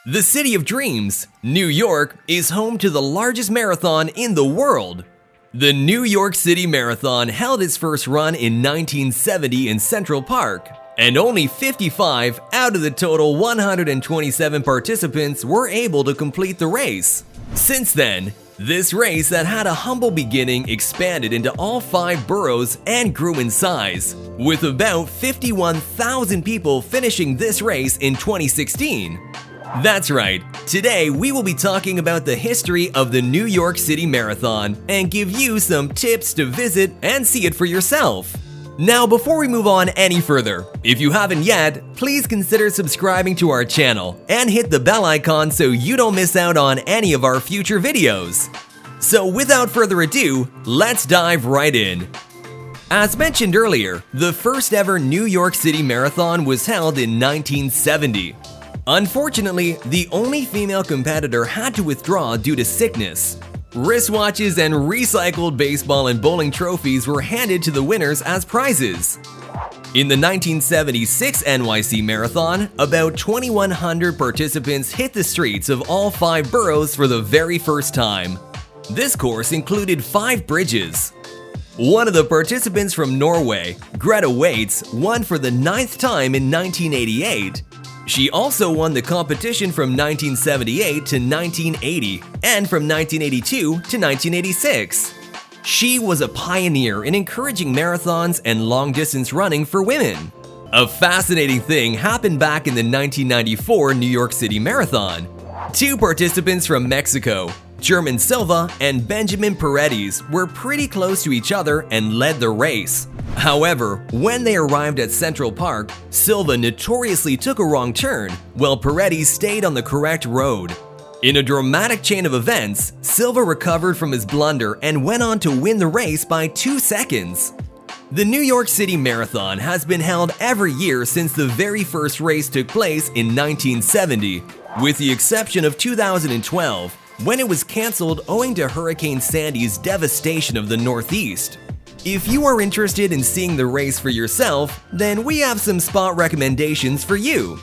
The City of Dreams, New York, is home to the largest marathon in the world. The New York City Marathon held its first run in 1970 in Central Park, and only 55 out of the total 127 participants were able to complete the race. Since then, this race that had a humble beginning expanded into all 5 boroughs and grew in size, with about 51,000 people finishing this race in 2016. That's right, today we will be talking about the history of the New York City Marathon and give you some tips to visit and see it for yourself. Now, before we move on any further, if you haven't yet, please consider subscribing to our channel and hit the bell icon so you don't miss out on any of our future videos. So without further ado, let's dive right in. As mentioned earlier, the first ever New York City Marathon was held in 1970. Unfortunately, the only female competitor had to withdraw due to sickness. Wristwatches and recycled baseball and bowling trophies were handed to the winners as prizes. In the 1976 NYC Marathon, about 2,100 participants hit the streets of all 5 boroughs for the very first time. This course included 5 bridges. One of the participants from Norway, Greta Waitz, won for the 9th time in 1988. She also won the competition from 1978 to 1980 and from 1982 to 1986. She was a pioneer in encouraging marathons and long-distance running for women. A fascinating thing happened back in the 1994 New York City Marathon. 2 participants from Mexico, German Silva and Benjamin Paredes, were pretty close to each other and led the race. However, when they arrived at Central Park, Silva notoriously took a wrong turn, while Paredes stayed on the correct road. In a dramatic chain of events, Silva recovered from his blunder and went on to win the race by 2 seconds. The New York City Marathon has been held every year since the very first race took place in 1970, with the exception of 2012, when it was canceled owing to Hurricane Sandy's devastation of the Northeast. If you are interested in seeing the race for yourself, then we have some spot recommendations for you.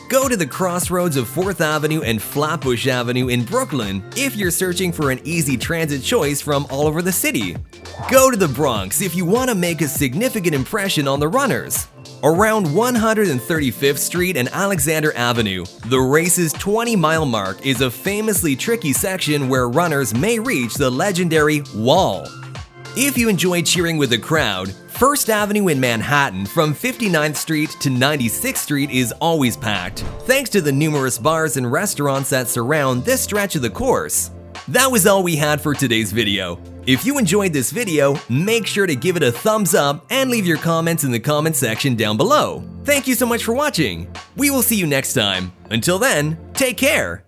Go to the crossroads of 4th Avenue and Flatbush Avenue in Brooklyn if you're searching for an easy transit choice from all over the city. Go to the Bronx if you want to make a significant impression on the runners. Around 135th Street and Alexander Avenue, the race's 20-mile mark is a famously tricky section where runners may reach the legendary wall. If you enjoy cheering with the crowd, 1st Avenue in Manhattan from 59th Street to 96th Street is always packed, thanks to the numerous bars and restaurants that surround this stretch of the course. That was all we had for today's video. If you enjoyed this video, make sure to give it a thumbs up and leave your comments in the comment section down below. Thank you so much for watching. We will see you next time. Until then, take care.